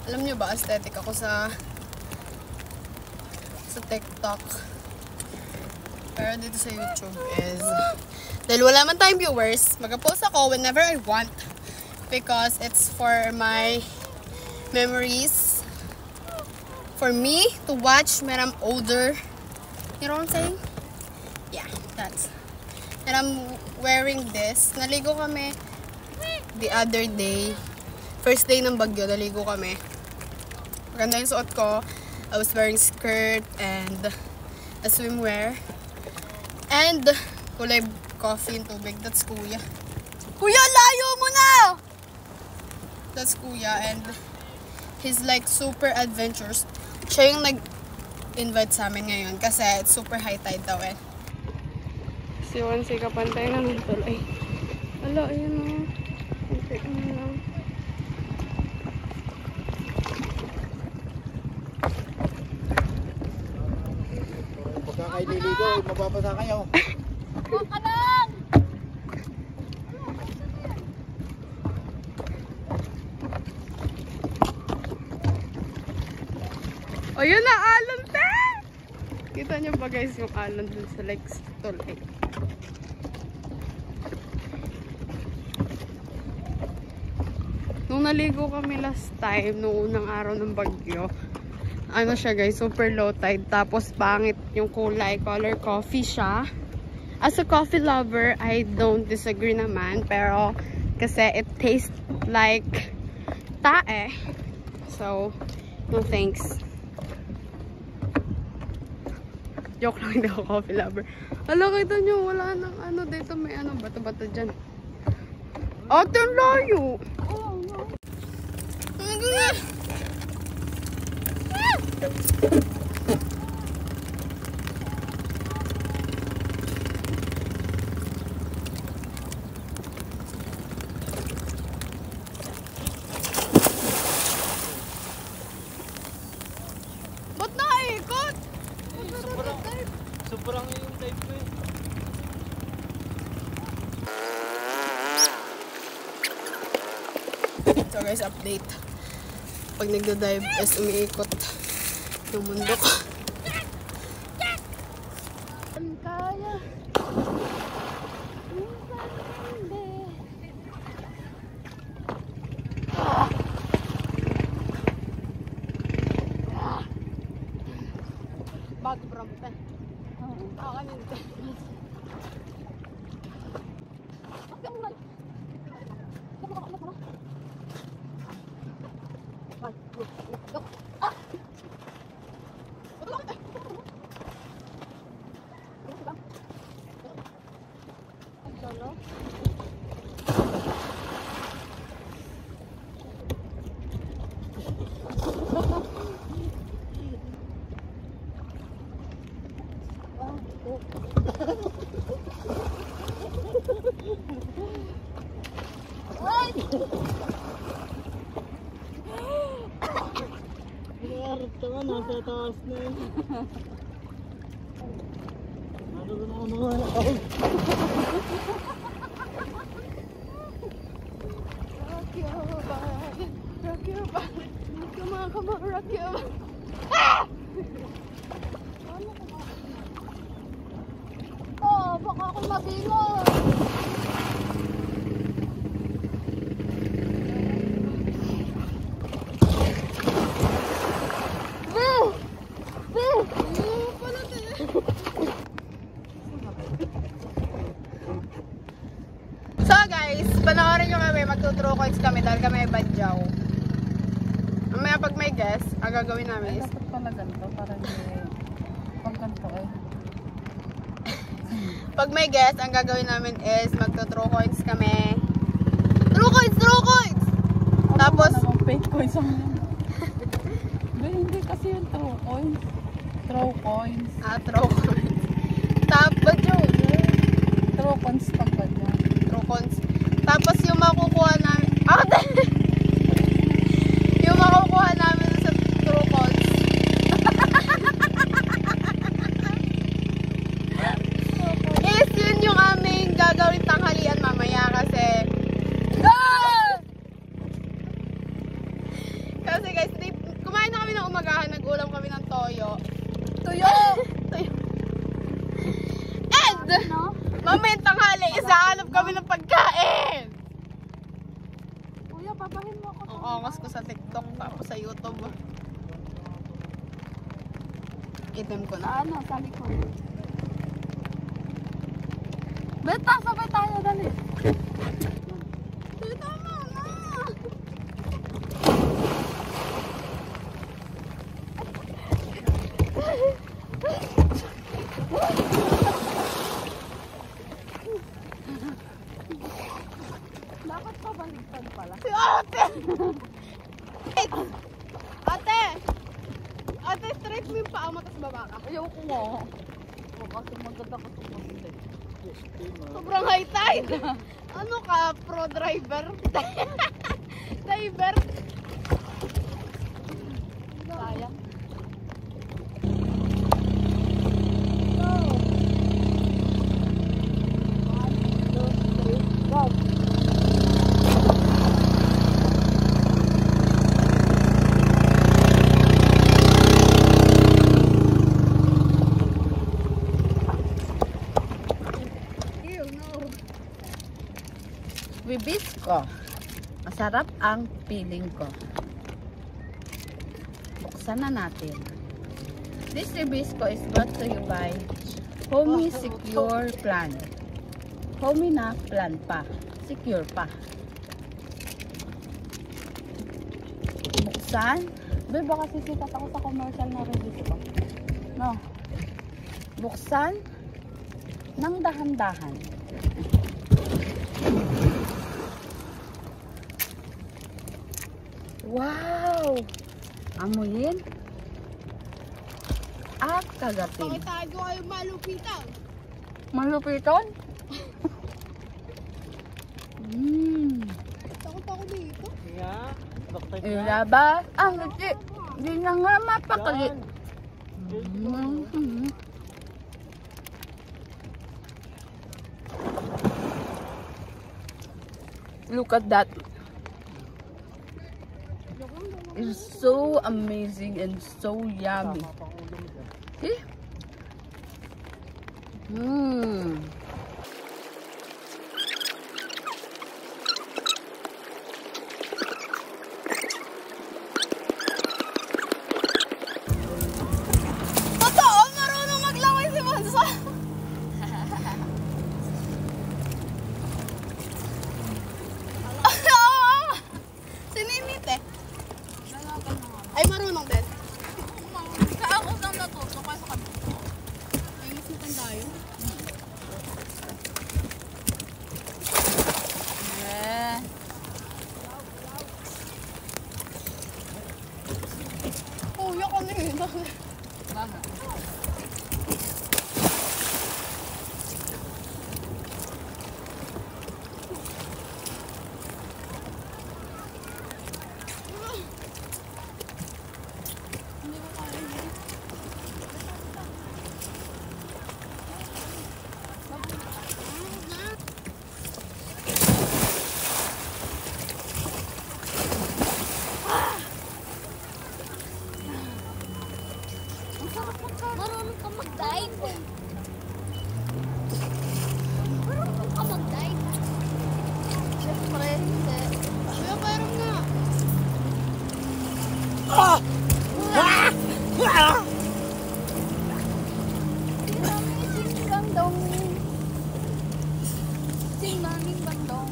Alam nyo ba, aesthetic ako sa TikTok. Pero dito sa YouTube is, dahil wala man tayong viewers, mag-post ako whenever I want. Because it's for my memories. For me to watch when I'm older. You know what I'm saying? Yeah, that's. And I'm wearing this. Naligo kami the other day. First day ng Bagyo, naligo kami. Maganda yung suot ko. I was wearing skirt and a swimwear. And kulay coffee and tubig. That's Kuya. Kuya, layo mo na! That's Kuya and he's like super adventurous. Siya yung nag-invite sa amin ngayon kasi it's super high tide daw eh. Si Wansi kapantay na ng tuloy. Ala, ayun o. Okay, ano lang. Pagka kayo liligo, mababasa kayo. Huwag ka lang! O yun na, alon te! Kita nyo ba guys yung alon dun sa legs tuloy. Nung naligo kami last time, nung unang araw ng Bagyo, ano siya guys, super low tide. Tapos pangit yung kulay, color coffee siya. As a coffee lover, I don't disagree naman. Pero kasi it tastes like tae. So, no thanks. Joke lang, hindi ako coffee lover. Alam, kita nyo, wala nang ano dito. May ano, bato-bato dyan. Ate, ang layo! Oh, no. Ba't nakaikot? Sobrang yung type ko eh. So guys, update. Pag nagda-dive is umiikot yung mundo ko. Kaya. Bago prampe. Kakanin ka. Nasa taas na yun. Ano na ako mga nakahol? Rock your body, rock your body. Come on, rock your body. Oh, baka ako mabilog. So guys, panoorin nyo kami, magtuturo coins kami dahil kami ay badyaw. Mamaya pag may guest, ang gagawin namin is... Dapat pala ganito, para hindi pag ganito eh. Pag may guest, ang gagawin namin is magtuturo coins kami. True coins! True coins! Tapos... Ano namang fake coins ang yan? Hindi kasi yung true coins. True coins. True coins. Tapos, badyaw. True coins pag badyaw. Tapos yung makukuha namin yung makukuha namin sa true calls is yun yung aming gagawin tanghalian mamaya kasi guys, hindi umagahan, nag-ulam kami ng toyo. Tuyo! Toyo. And, No? mamayang tanghali, isahanap kami ng pagkain. Kuya, papahin mo ako. Ang angas ko sa TikTok tapos sa YouTube. Item ko na. Ano, sabi ko. Beta, sabay tayo, dali. Tama na. Bakit pa baligtad pala? Si ate! Ate! Ate, straight mo yung paa mo, tapos baba ka. Ayoko nga. O, kasi maganda ka sa pagkakas. Sobrang high tide. Ano ka, pro driver? Driver? Sayang. Ew, no. Bibisco. Masarap ang feeling ko. Buksan na natin. This Ribisco is brought to you by Homey Secure Plan. Homey na plan pa. Secure pa. Buksan. Be, baka sisikat ako sa commercial na Ribisco. No. Buksan ng dahan-dahan. Wow! Amuyin at kagatin. Pakitago kayo malupitan. Malupiton? Takot ako dito. Yeah. Doktor Ilaba ang liti. Di na nga mapakali. Look at that. It's so amazing and so yummy. See? Totoo, marunong maglaway si Monza. Sinimit eh. Ay, marunong din. Saan ko lang natuto kasi sa kabila. Ay, mas matanda yun. Eh. Kuya ko na yun. Bakit? Marunong ka mag-dive. Marunong ka mag-dive. Siyempre, hindi. Kuya, parang nga. Sing bandong. Sing maming bandong.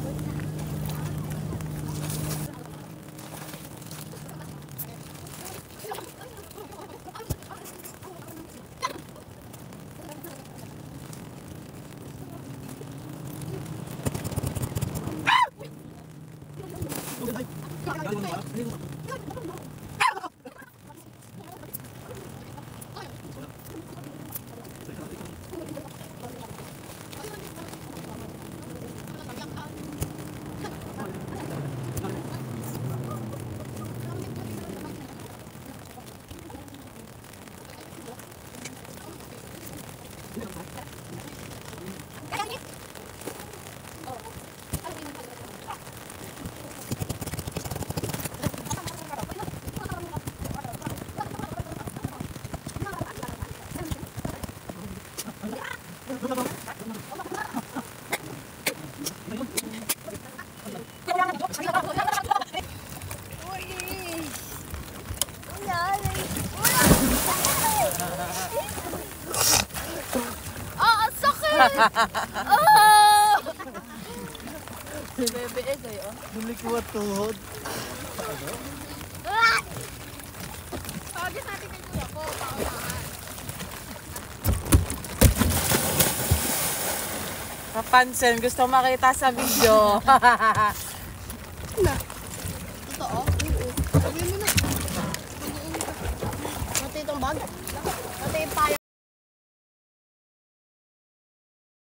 Si Bebe eh kayo. Dulikwat tuhod. Pagis natin kay kuya ko, paunahan. Kapansin, gusto makita sa video. Totoo? Sabihin mo na. Pati itong bag. Pati yung payo.